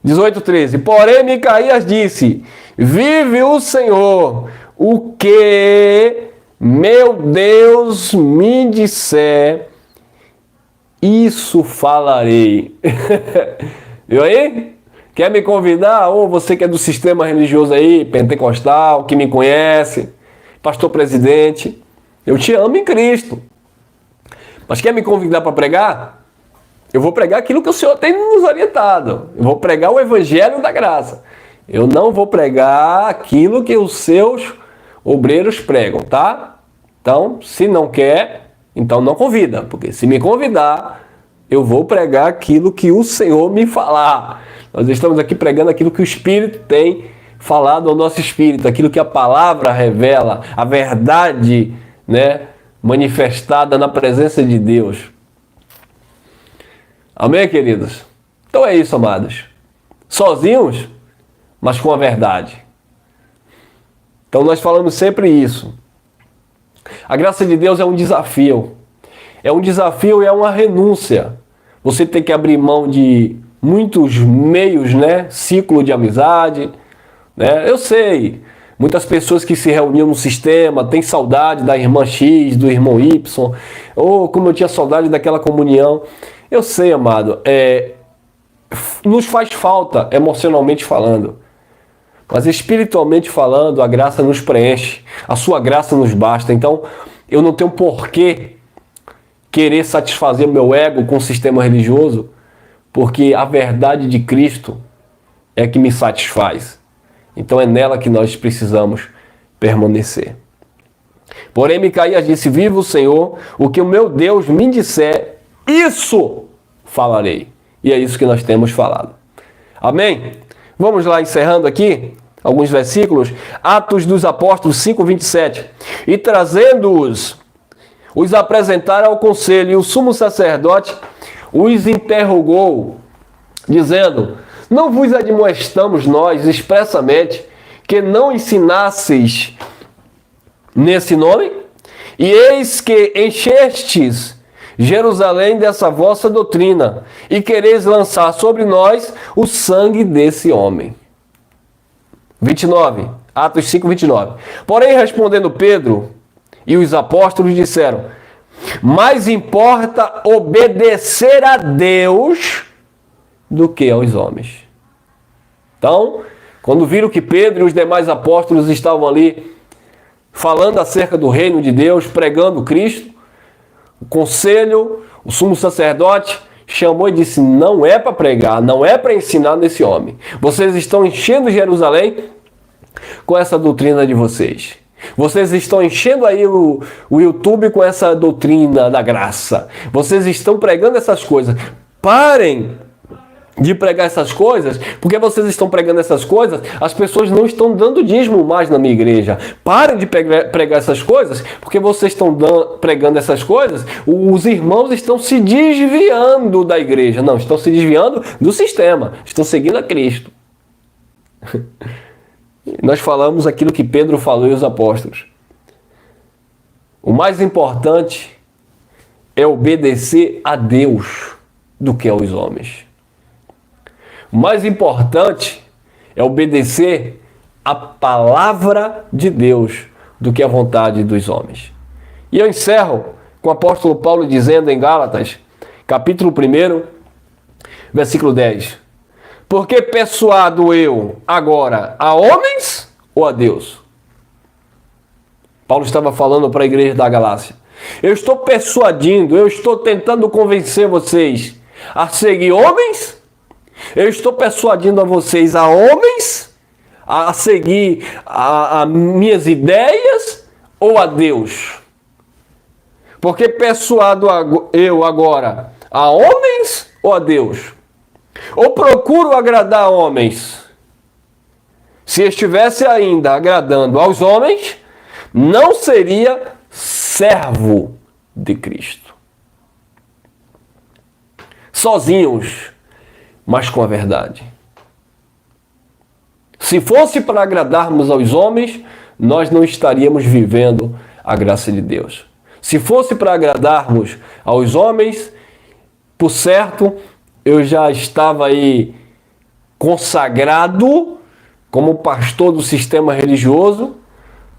18:13. Porém, Micaías disse: vive o Senhor, o que meu Deus me disser, isso falarei. Viu aí? Quer me convidar? Ou você que é do sistema religioso aí, pentecostal, que me conhece, pastor presidente, eu te amo em Cristo. Mas quer me convidar para pregar? Eu vou pregar aquilo que o Senhor tem nos orientado. Eu vou pregar o evangelho da graça. Eu não vou pregar aquilo que os seus obreiros pregam, tá? Então, se não quer, então não convida. Porque se me convidar, eu vou pregar aquilo que o Senhor me falar. Nós estamos aqui pregando aquilo que o Espírito tem falado ao nosso espírito, aquilo que a palavra revela, a verdade, né, manifestada na presença de Deus. Amém, queridos? Então é isso, amados. Sozinhos, mas com a verdade. Então nós falamos sempre isso. A graça de Deus é um desafio. É um desafio e é uma renúncia. Você tem que abrir mão de muitos meios, né? Ciclo de amizade, né? Eu sei, muitas pessoas que se reuniam no sistema têm saudade da irmã X, do irmão Y, ou como eu tinha saudade daquela comunhão. Eu sei, amado, nos faz falta emocionalmente falando, mas espiritualmente falando, a graça nos preenche, a sua graça nos basta. Então, eu não tenho porquê querer satisfazer o meu ego com o sistema religioso, porque a verdade de Cristo é que me satisfaz. Então é nela que nós precisamos permanecer. Porém, Micaías disse: viva o Senhor, o que o meu Deus me disser, isso falarei. E é isso que nós temos falado. Amém? Vamos lá, encerrando aqui alguns versículos. Atos dos Apóstolos 5:27. E trazendo-os, os apresentaram ao conselho, e o sumo sacerdote os interrogou, dizendo: não vos admoestamos nós expressamente que não ensinasseis nesse nome? E eis que enchestes Jerusalém dessa vossa doutrina, e quereis lançar sobre nós o sangue desse homem. 29, Atos 5:29. Porém, respondendo Pedro e os apóstolos disseram: mais importa obedecer a Deus do que aos homens. Então, quando viram que Pedro e os demais apóstolos estavam ali falando acerca do reino de Deus, pregando Cristo, o conselho, o sumo sacerdote chamou e disse: não é para pregar, não é para ensinar nesse homem. Vocês estão enchendo Jerusalém com essa doutrina de vocês. Vocês estão enchendo aí o YouTube com essa doutrina da graça. Vocês estão pregando essas coisas. Parem de pregar essas coisas, porque vocês estão pregando essas coisas, as pessoas não estão dando dízimo mais na minha igreja. Parem de pregar essas coisas, porque vocês estão pregando essas coisas, os irmãos estão se desviando da igreja. Não, estão se desviando do sistema, estão seguindo a Cristo. Nós falamos aquilo que Pedro falou e os apóstolos. O mais importante é obedecer a Deus do que aos homens. O mais importante é obedecer a palavra de Deus do que a vontade dos homens. E eu encerro com o apóstolo Paulo dizendo em Gálatas, capítulo 1, versículo 10. Porque persuado eu agora a homens ou a Deus? Paulo estava falando para a igreja da Galácia. Eu estou persuadindo, eu estou tentando convencer vocês a seguir homens? Eu estou persuadindo a vocês a homens? A seguir a minhas ideias ou a Deus? Porque persuado eu agora a homens ou a Deus? Ou procuro agradar a homens? Se estivesse ainda agradando aos homens, não seria servo de Cristo. Sozinhos, mas com a verdade. Se fosse para agradarmos aos homens, nós não estaríamos vivendo a graça de Deus. Se fosse para agradarmos aos homens, por certo, eu já estava aí consagrado como pastor do sistema religioso,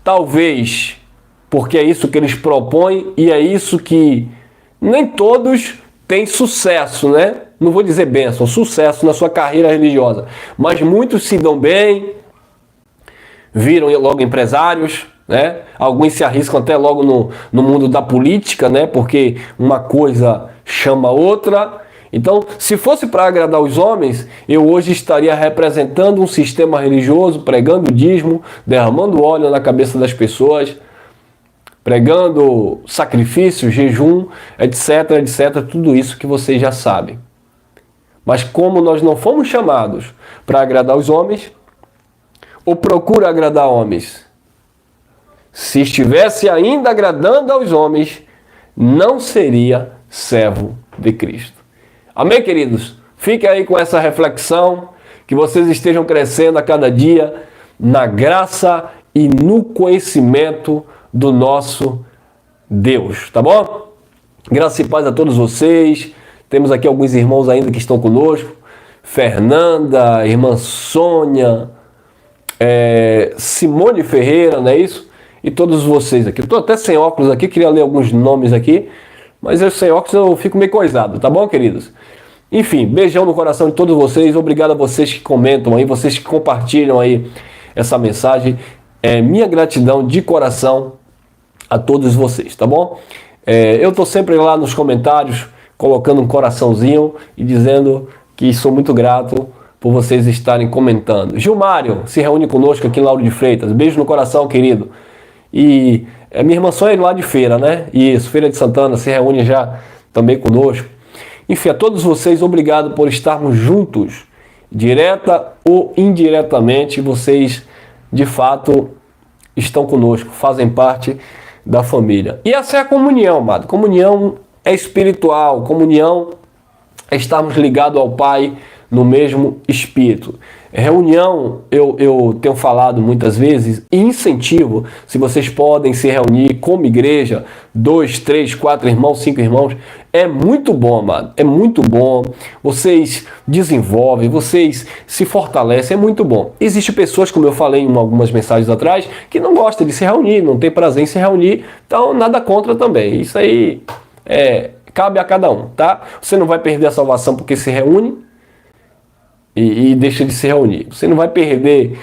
talvez porque é isso que eles propõem e é isso que nem todos têm sucesso, né? Não vou dizer bênção, sucesso na sua carreira religiosa, mas muitos se dão bem, viram logo empresários, né? Alguns se arriscam até logo no mundo da política, né? Porque uma coisa chama outra. Então, se fosse para agradar os homens, eu hoje estaria representando um sistema religioso, pregando dízimo, derramando óleo na cabeça das pessoas, pregando sacrifício, jejum, etc, etc, tudo isso que vocês já sabem. Mas como nós não fomos chamados para agradar os homens, ou procura agradar homens? Se estivesse ainda agradando aos homens, não seria servo de Cristo. Amém, queridos? Fiquem aí com essa reflexão, que vocês estejam crescendo a cada dia na graça e no conhecimento do nosso Deus, tá bom? Graça e paz a todos vocês. Temos aqui alguns irmãos ainda que estão conosco. Fernanda, irmã Sônia, Simone Ferreira, não é isso? E todos vocês aqui. Eu estou até sem óculos aqui, queria ler alguns nomes aqui, mas eu sem óculos eu fico meio coisado, tá bom, queridos? Enfim, beijão no coração de todos vocês. Obrigado a vocês que comentam aí, vocês que compartilham aí essa mensagem. Minha gratidão de coração a todos vocês, tá bom? Eu estou sempre lá nos comentários colocando um coraçãozinho e dizendo que sou muito grato por vocês estarem comentando. Gilmário se reúne conosco aqui em Lauro de Freitas. Beijo no coração, querido. E minha irmã Sônia é lá de Feira, né? Isso, Feira de Santana, se reúne já também conosco. Enfim, a todos vocês, obrigado por estarmos juntos, direta ou indiretamente, vocês de fato estão conosco, fazem parte da família. E essa é a comunhão, amado. Comunhão é espiritual, comunhão é estarmos ligados ao Pai no mesmo espírito. Reunião, eu tenho falado muitas vezes, e incentivo, se vocês podem se reunir como igreja, 2, 3, 4 irmãos, 5 irmãos, é muito bom, amado, é muito bom, vocês desenvolvem, vocês se fortalecem, é muito bom. Existem pessoas, como eu falei em algumas mensagens atrás, que não gostam de se reunir, não tem prazer em se reunir, então nada contra também, isso aí cabe a cada um, tá? Você não vai perder a salvação porque se reúne, e deixa de se reunir. Você não vai perder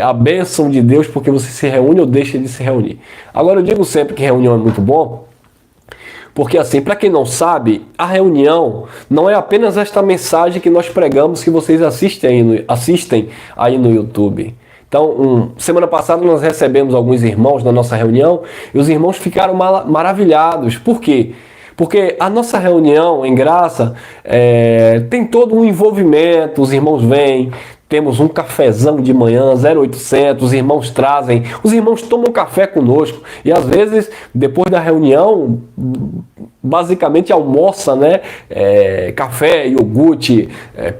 a bênção de Deus porque você se reúne ou deixa de se reunir. Agora eu digo sempre que reunião é muito bom, porque assim, para quem não sabe, a reunião não é apenas esta mensagem que nós pregamos que vocês assistem aí no YouTube. Então, semana passada nós recebemos alguns irmãos na nossa reunião e os irmãos ficaram maravilhados. Por quê? Porque a nossa reunião em graça tem todo um envolvimento, os irmãos vêm, temos um cafezão de manhã, 0800, os irmãos trazem, os irmãos tomam café conosco e às vezes, depois da reunião, basicamente almoça, né? Café, iogurte,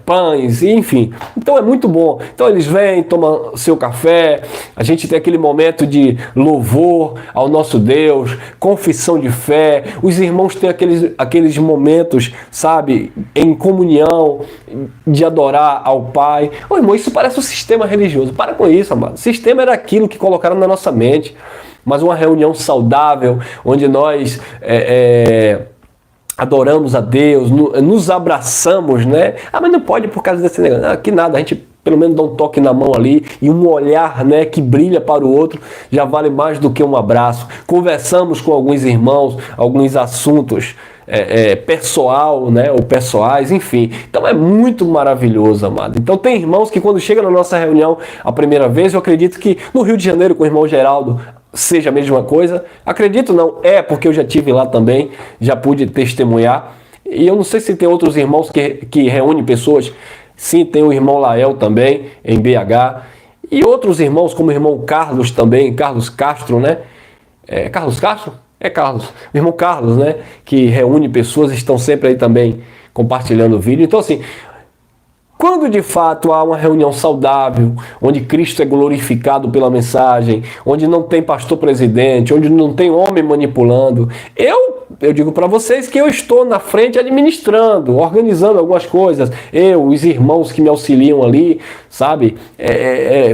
pães, enfim. Então é muito bom. Então eles vêm, tomam seu café, a gente tem aquele momento de louvor ao nosso Deus, confissão de fé, os irmãos têm aqueles momentos, sabe, em comunhão, de adorar ao Pai. Ô irmão, isso parece um sistema religioso. Para com isso, amado. O sistema era aquilo que colocaram na nossa mente. Mas uma reunião saudável, onde nós adoramos a Deus, nos abraçamos, né? Mas não pode por causa desse negócio. Que nada, a gente pelo menos dá um toque na mão ali e um olhar, né, que brilha para o outro já vale mais do que um abraço. Conversamos com alguns irmãos, alguns assuntos pessoal, né, ou pessoais, enfim. Então é muito maravilhoso, amado. Então tem irmãos que quando chega na nossa reunião a primeira vez, eu acredito que no Rio de Janeiro com o irmão Geraldo seja a mesma coisa. Acredito não, porque eu já tive lá também, já pude testemunhar. E eu não sei se tem outros irmãos que reúnem pessoas. Sim, tem o irmão Lael também, em BH. E outros irmãos, como o irmão Carlos também, Carlos Castro, né? Carlos Castro? Carlos. O irmão Carlos, né? Que reúne pessoas, estão sempre aí também compartilhando o vídeo. Então, assim, quando de fato há uma reunião saudável, onde Cristo é glorificado pela mensagem, onde não tem pastor presidente, onde não tem homem manipulando, eu digo para vocês que eu estou na frente administrando, organizando algumas coisas. Os irmãos que me auxiliam ali, sabe?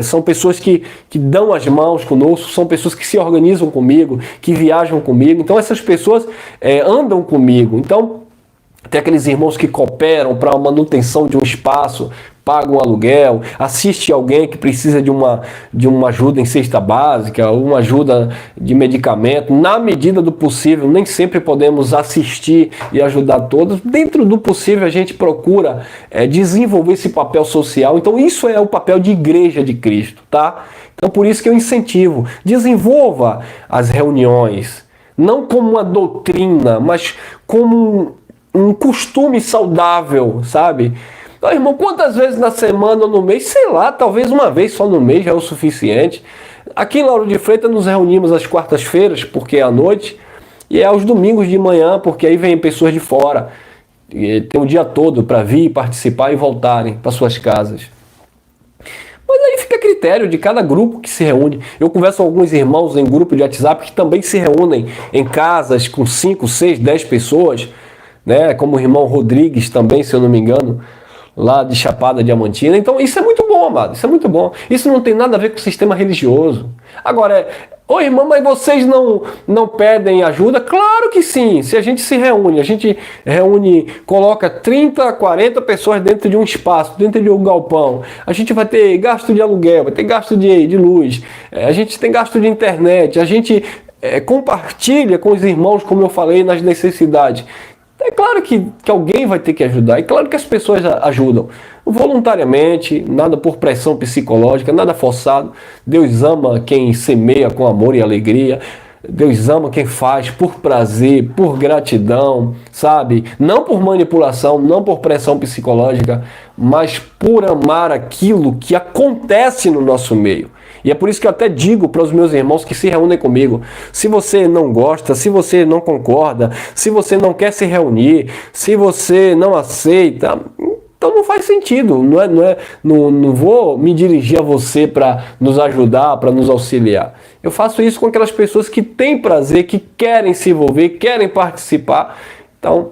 São pessoas que dão as mãos conosco, são pessoas que se organizam comigo, que viajam comigo. Então essas pessoas andam comigo. Então tem aqueles irmãos que cooperam para a manutenção de um espaço, pagam um aluguel, assiste alguém que precisa de uma ajuda em cesta básica, uma ajuda de medicamento. Na medida do possível, nem sempre podemos assistir e ajudar todos. Dentro do possível, a gente procura desenvolver esse papel social. Então, isso é o papel de igreja de Cristo, tá? Então, por isso que eu incentivo. Desenvolva as reuniões, não como uma doutrina, mas como um costume saudável, sabe? Então, irmão, quantas vezes na semana ou no mês? Sei lá, talvez uma vez só no mês já é o suficiente. Aqui em Lauro de Freitas nos reunimos às quartas-feiras, porque é à noite, e aos domingos de manhã, porque aí vêm pessoas de fora. E tem o dia todo para vir, participar e voltarem para suas casas. Mas aí fica a critério de cada grupo que se reúne. Eu converso com alguns irmãos em grupo de WhatsApp que também se reúnem em casas com 5, 6, 10 pessoas, né? Como o irmão Rodrigues também, se eu não me engano, lá de Chapada Diamantina. Então isso é muito bom, amado, isso é muito bom. Isso não tem nada a ver com o sistema religioso. Agora, irmão, mas vocês não pedem ajuda? Claro que sim. Se a gente se reúne, coloca 30, 40 pessoas dentro de um espaço, dentro de um galpão. A gente vai ter gasto de aluguel, vai ter gasto de luz, a gente tem gasto de internet, a gente compartilha com os irmãos, como eu falei, nas necessidades. É claro que alguém vai ter que ajudar, é claro que as pessoas ajudam voluntariamente, nada por pressão psicológica, nada forçado. Deus ama quem semeia com amor e alegria, Deus ama quem faz por prazer, por gratidão, sabe? Não por manipulação, não por pressão psicológica, mas por amar aquilo que acontece no nosso meio. E é por isso que eu até digo para os meus irmãos que se reúnem comigo: se você não gosta, se você não concorda, se você não quer se reunir, se você não aceita, então não faz sentido. Não vou me dirigir a você para nos ajudar, para nos auxiliar. Eu faço isso com aquelas pessoas que têm prazer, que querem se envolver, querem participar. Então,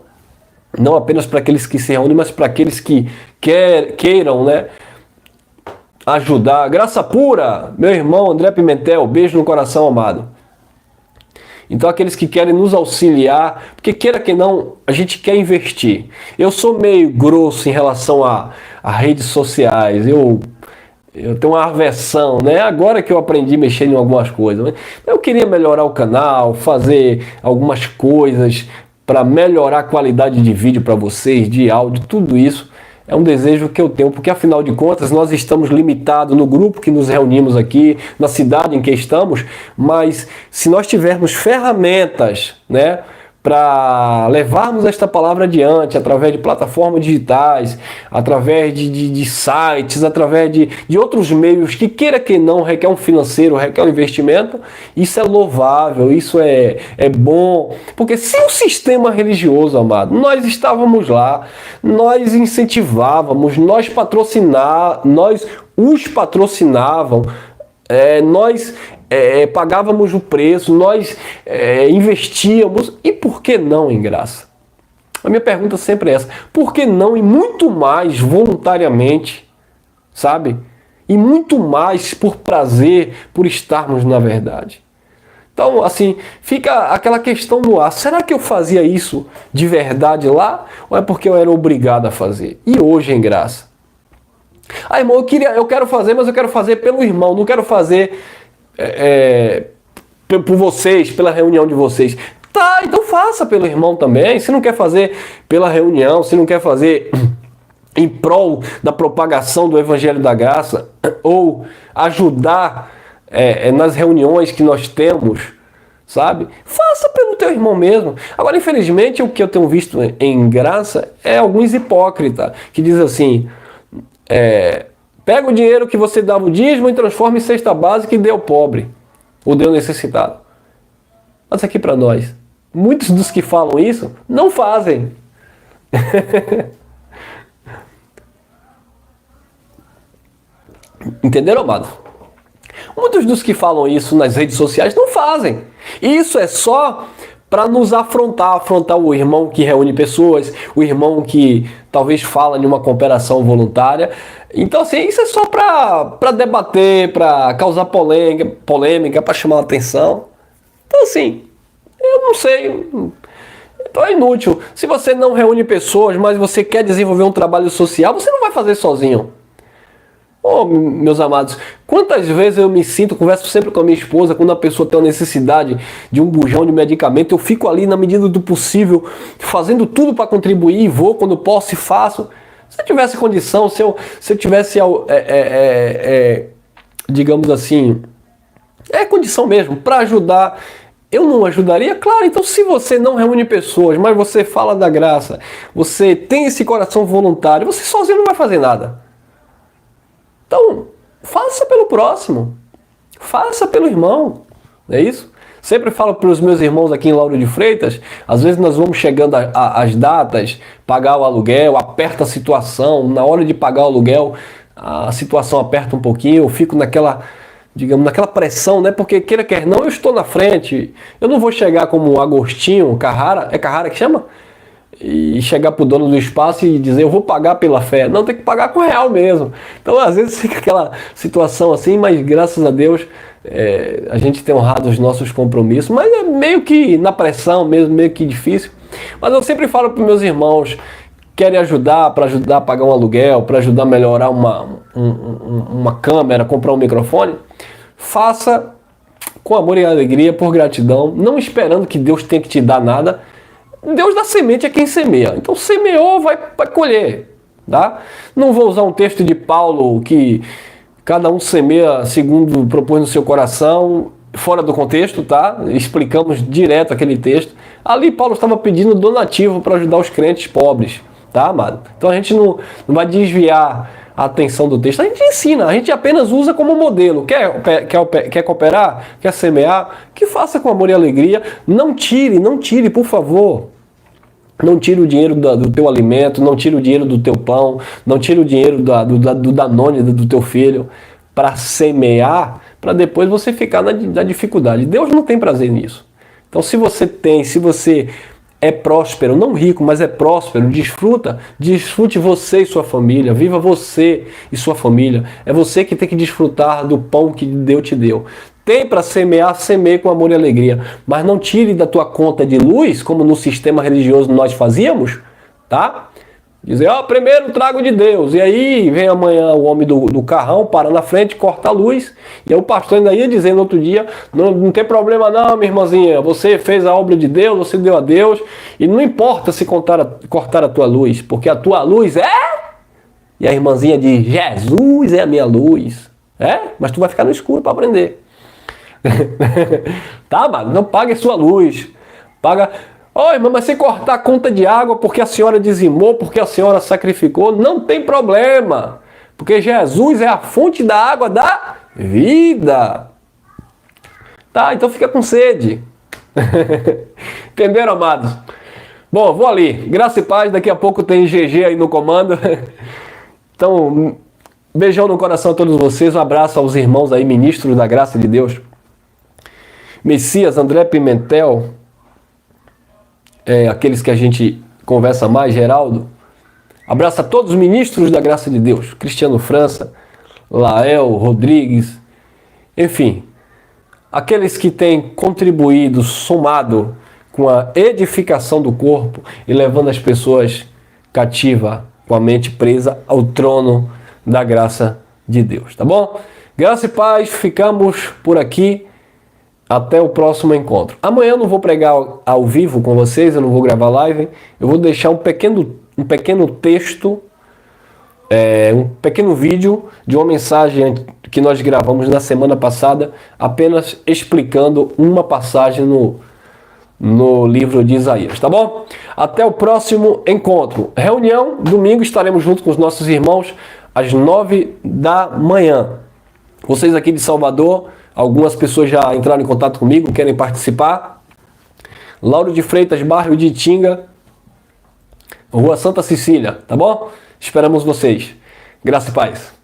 não apenas para aqueles que se reúnem, mas para aqueles que queiram, né, ajudar. Graça pura, meu irmão André Pimentel, beijo no coração, amado. Então aqueles que querem nos auxiliar, porque queira que não, a gente quer investir. Eu sou meio grosso em relação a redes sociais, eu tenho uma aversão, né? Agora que eu aprendi a mexer em algumas coisas, né? Eu queria melhorar o canal, fazer algumas coisas para melhorar a qualidade de vídeo para vocês, de áudio, tudo isso. É um desejo que eu tenho, porque afinal de contas nós estamos limitados no grupo que nos reunimos aqui, na cidade em que estamos, mas se nós tivermos ferramentas, né, para levarmos esta palavra adiante através de plataformas digitais, através de sites, através de outros meios que, queira que não, requer um financeiro, requer um investimento. Isso é louvável, isso é bom, porque se o sistema religioso, amado, nós estávamos lá, nós incentivávamos, nós os patrocinavam, nós pagávamos o preço, nós investíamos, e por que não em graça? A minha pergunta sempre é essa: por que não e muito mais voluntariamente, sabe? E muito mais por prazer, por estarmos na verdade. Então, assim, fica aquela questão no ar: será que eu fazia isso de verdade lá, ou é porque eu era obrigado a fazer? E hoje em graça? Ah, irmão, eu quero fazer, mas eu quero fazer pelo irmão, não quero fazer por vocês, pela reunião de vocês. Tá, então faça pelo irmão também. Se não quer fazer pela reunião, se não quer fazer em prol da propagação do Evangelho da Graça, ou ajudar nas reuniões que nós temos, sabe? Faça pelo teu irmão mesmo. Agora, infelizmente, o que eu tenho visto em graça é alguns hipócritas que dizem assim: pega o dinheiro que você dava o dízimo e transforma em cesta básica e dê ao pobre, ou dê ao necessitado. Mas aqui para nós, muitos dos que falam isso não fazem. Entenderam, amado? Muitos dos que falam isso nas redes sociais não fazem. Isso é só para nos afrontar o irmão que reúne pessoas, o irmão que talvez fala em uma cooperação voluntária. Então, assim, isso é só para debater, para causar polêmica, para chamar a atenção. Então, assim, eu não sei. Então é inútil. Se você não reúne pessoas, mas você quer desenvolver um trabalho social, você não vai fazer sozinho. Oh, meus amados, quantas vezes eu me sinto, converso sempre com a minha esposa, quando a pessoa tem uma necessidade de um bujão de medicamento, eu fico ali na medida do possível, fazendo tudo para contribuir, e vou quando posso e faço. Se eu tivesse condição, se eu tivesse, digamos assim, condição mesmo, para ajudar, eu não ajudaria? Claro. Então, se você não reúne pessoas, mas você fala da graça, você tem esse coração voluntário, você sozinho não vai fazer nada. Então, faça pelo próximo, faça pelo irmão, não é isso? Sempre falo para os meus irmãos aqui em Lauro de Freitas, às vezes nós vamos chegando às datas, pagar o aluguel, aperta a situação, na hora de pagar o aluguel, a situação aperta um pouquinho, eu fico naquela, digamos, naquela pressão, né? Porque queira quer não, eu estou na frente, eu não vou chegar como Agostinho Carrara, é Carrara que chama? E chegar pro dono do espaço e dizer: eu vou pagar pela fé. Não, tem que pagar com real mesmo. Então, às vezes fica aquela situação assim, mas graças a Deus a gente tem honrado os nossos compromissos, mas é meio que na pressão mesmo, meio que difícil. Mas eu sempre falo para meus irmãos: querem ajudar, para ajudar a pagar um aluguel, para ajudar a melhorar uma câmera, comprar um microfone, faça com amor e alegria, por gratidão, não esperando que Deus tenha que te dar nada. Deus dá semente a quem semeia. Então, semeou, vai colher. Tá? Não vou usar um texto de Paulo que cada um semeia segundo propôs no seu coração, fora do contexto, tá? Explicamos direto aquele texto. Ali Paulo estava pedindo donativo para ajudar os crentes pobres, tá, amado? Então a gente não vai desviar a atenção do texto. A gente ensina, a gente apenas usa como modelo. Quer cooperar? Quer semear? Que faça com amor e alegria. Não tire, por favor. Não tire o dinheiro do teu alimento, não tire o dinheiro do teu pão, não tire o dinheiro do Danone do teu filho para semear, para depois você ficar na dificuldade. Deus não tem prazer nisso. Então, se você é próspero, não rico, mas é próspero, desfrute você e sua família, viva você e sua família. É você que tem que desfrutar do pão que Deus te deu. Tem para semear, semeie com amor e alegria. Mas não tire da tua conta de luz, como no sistema religioso nós fazíamos, tá? Dizer, primeiro trago de Deus. E aí vem amanhã o homem do carrão, para na frente, corta a luz. E aí o pastor ainda ia dizendo outro dia: não tem problema não, minha irmãzinha. Você fez a obra de Deus, você deu a Deus. E não importa se cortar a tua luz, porque a tua luz é... E a irmãzinha diz: Jesus é a minha luz. Mas tu vai ficar no escuro para aprender. Tá, mano? Não pague sua luz. Paga Ô, irmã, mas se cortar a conta de água porque a senhora dizimou, porque a senhora sacrificou, não tem problema. Porque Jesus é a fonte da água da vida. Tá, então fica com sede. Entenderam, amados? Bom, vou ali. Graça e paz, daqui a pouco tem GG aí no comando. Então, beijão no coração a todos vocês. Um abraço aos irmãos aí, ministros da graça de Deus. Messias, André Pimentel, aqueles que a gente conversa mais, Geraldo. Abraço a todos os ministros da graça de Deus. Cristiano França, Lael, Rodrigues, enfim. Aqueles que têm contribuído, somado com a edificação do corpo e levando as pessoas cativas, com a mente presa ao trono da graça de Deus, tá bom? Graça e paz, ficamos por aqui. Até o próximo encontro. Amanhã eu não vou pregar ao vivo com vocês, eu não vou gravar live. Eu vou deixar um pequeno texto, um pequeno vídeo de uma mensagem que nós gravamos na semana passada, apenas explicando uma passagem no livro de Isaías, tá bom? Até o próximo encontro. Reunião, domingo estaremos juntos com os nossos irmãos às 9 da manhã. Vocês aqui de Salvador, algumas pessoas já entraram em contato comigo, querem participar. Lauro de Freitas, bairro de Itinga, Rua Santa Cecília, tá bom? Esperamos vocês. Graça e paz.